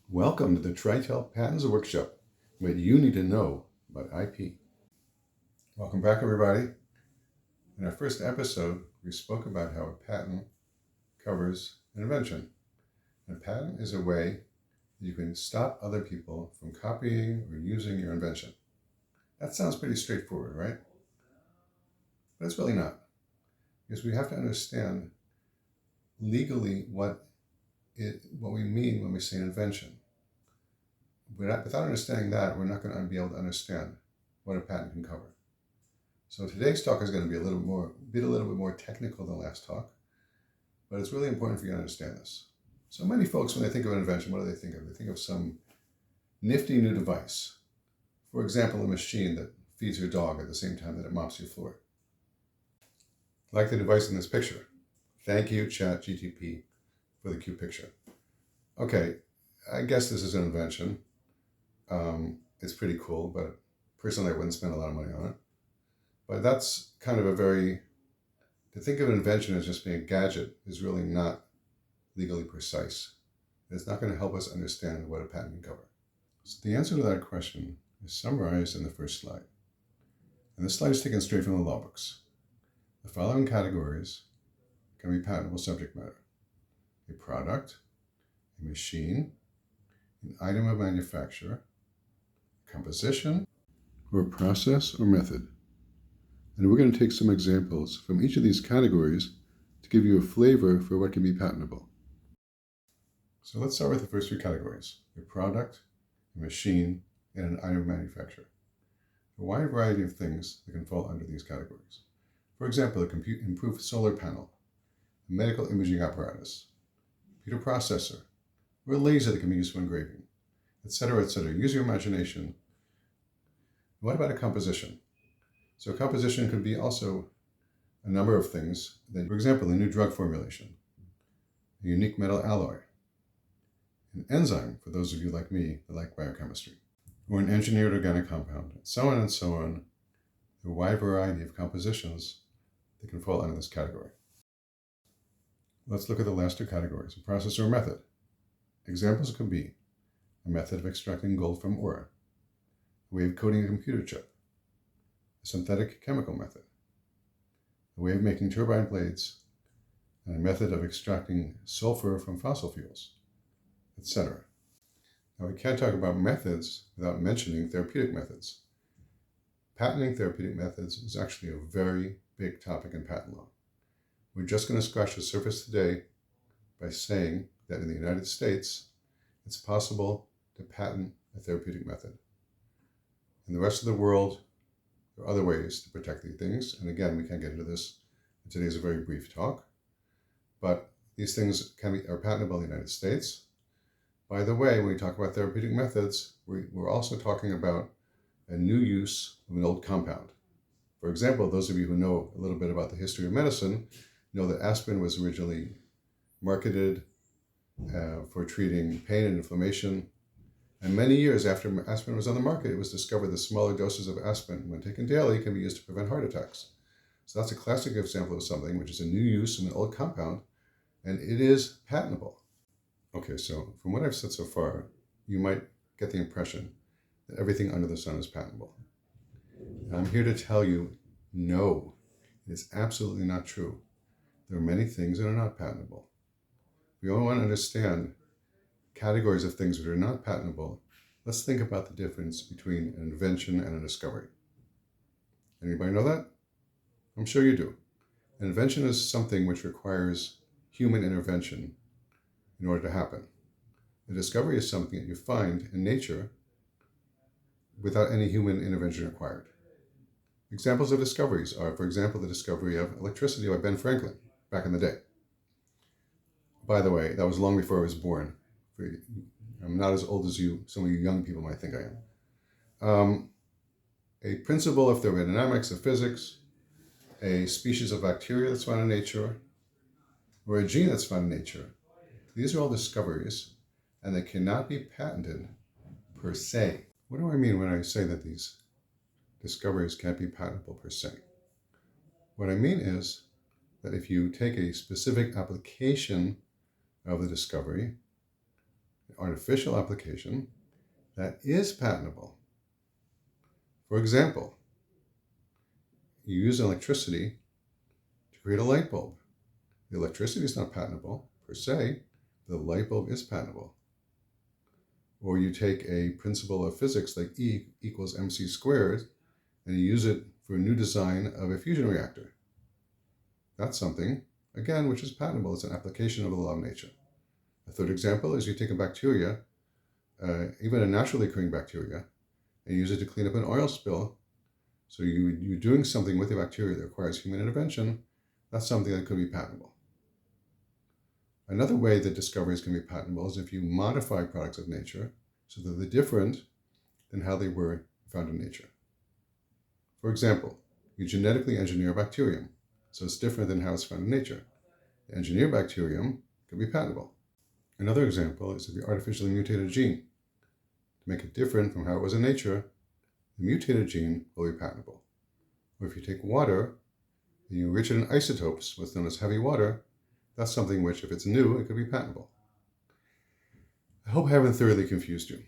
Welcome to the TriTel Patents Workshop, what you need to know about IP. Welcome back, everybody. In our first episode, we spoke about how a patent covers an invention. And a patent is a way that you can stop other people from copying or using your invention. That sounds pretty straightforward, right? But it's really not, because we have to understand legally what we mean when we say an invention. Without understanding that, we're not going to be able to understand what a patent can cover. So today's talk is going to be a little bit more technical than last talk, but it's really important for you to understand this. So many folks, when they think of an invention, what do they think of? They think of some nifty new device. For example, a machine that feeds your dog at the same time that it mops your floor. Like the device in this picture. Thank you, ChatGTP, for the cute picture. Okay, I guess this is an invention. It's pretty cool, but personally I wouldn't spend a lot of money on it. But that's kind of to think of an invention as just being a gadget is really not legally precise. It's not going to help us understand what a patent can cover. So the answer to that question is summarized in the first slide. And this slide is taken straight from the law books. The following categories can be patentable subject matter: a product, a machine, an item of manufacture, composition, or a process or method. And we're going to take some examples from each of these categories to give you a flavor for what can be patentable. So let's start with the first three categories: a product, a machine, and an item of manufacture. A wide variety of things that can fall under these categories. For example, a improved solar panel, a medical imaging apparatus, a computer processor, or a laser that can be used for engraving, etc., etc. Use your imagination. What about a composition? So a composition could be also a number of things. For example, a new drug formulation, a unique metal alloy, an enzyme, for those of you like me that like biochemistry, or an engineered organic compound, and so on and so on. A wide variety of compositions that can fall under this category. Let's look at the last two categories: a process or a method. Examples could be a method of extracting gold from ore, a way of coating a computer chip, a synthetic chemical method, a way of making turbine blades, and a method of extracting sulfur from fossil fuels, etc. Now, we can't talk about methods without mentioning therapeutic methods. Patenting therapeutic methods is actually a very big topic in patent law. We're just going to scratch the surface today by saying that in the United States, it's possible to patent a therapeutic method. In the rest of the world, there are other ways to protect these things. And again, we can't get into this. Today's a very brief talk. But these things are patentable in the United States. By the way, when we talk about therapeutic methods, we're also talking about a new use of an old compound. For example, those of you who know a little bit about the history of medicine know that aspirin was originally marketed for treating pain and inflammation. And many years after aspirin was on the market, it was discovered that smaller doses of aspirin, when taken daily, can be used to prevent heart attacks. So that's a classic example of something which is a new use of an old compound, and it is patentable. Okay, so from what I've said so far, you might get the impression that everything under the sun is patentable. And I'm here to tell you, no, it is absolutely not true. There are many things that are not patentable. We all want to understand categories of things that are not patentable. Let's think about the difference between an invention and a discovery. Anybody know that? I'm sure you do. An invention is something which requires human intervention in order to happen. A discovery is something that you find in nature without any human intervention required. Examples of discoveries are, for example, the discovery of electricity by Ben Franklin back in the day. By the way, that was long before I was born. I'm not as old as some of you young people might think I am. A principle of thermodynamics, of physics, a species of bacteria that's found in nature, or a gene that's found in nature. These are all discoveries, and they cannot be patented per se. What do I mean when I say that these discoveries can't be patentable per se? What I mean is that if you take a specific application of the discovery, artificial application that is patentable. For example, you use electricity to create a light bulb. The electricity is not patentable per se, the light bulb is patentable. Or you take a principle of physics like E equals mc squared and you use it for a new design of a fusion reactor. That's something, again, which is patentable. It's an application of the law of nature. A third example is you take a bacteria, even a naturally occurring bacteria, and use it to clean up an oil spill. So you're doing something with the bacteria that requires human intervention. That's something that could be patentable. Another way that discoveries can be patentable is if you modify products of nature so that they're different than how they were found in nature. For example, you genetically engineer a bacterium, so it's different than how it's found in nature. The engineered bacterium can be patentable. Another example is if you artificially mutate a gene to make it different from how it was in nature, the mutated gene will be patentable. Or if you take water and you enrich it in isotopes, what's known as heavy water, that's something which, if it's new, it could be patentable. I hope I haven't thoroughly confused you,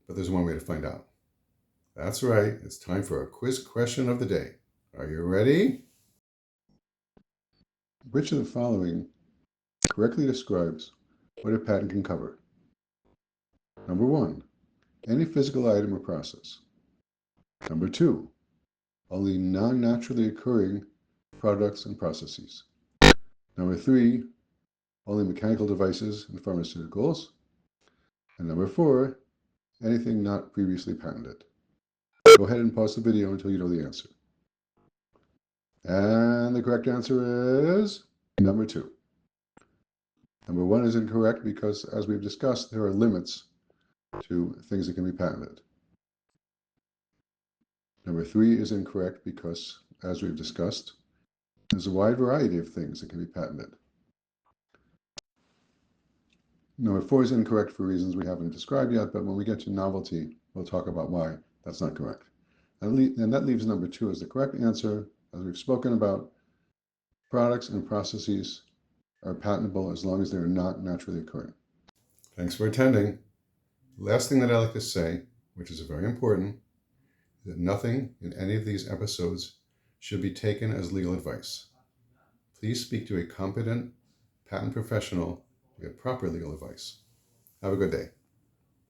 but there's one way to find out. That's right, it's time for a quiz question of the day. Are you ready? Which of the following correctly describes what a patent can cover? Number 1, any physical item or process. Number 2, only non-naturally occurring products and processes. Number 3, only mechanical devices and pharmaceuticals. And number 4, anything not previously patented. Go ahead and pause the video until you know the answer. And the correct answer is number 2. Number 1 is incorrect because, as we've discussed, there are limits to things that can be patented. Number 3 is incorrect because, as we've discussed, there's a wide variety of things that can be patented. Number 4 is incorrect for reasons we haven't described yet, but when we get to novelty, we'll talk about why that's not correct. And that leaves number 2 as the correct answer. As we've spoken about, products and processes are patentable as long as they're not naturally occurring. Thanks for attending. Last thing that I like to say, which is very important, is that nothing in any of these episodes should be taken as legal advice. Please speak to a competent patent professional to get proper legal advice. Have a good day.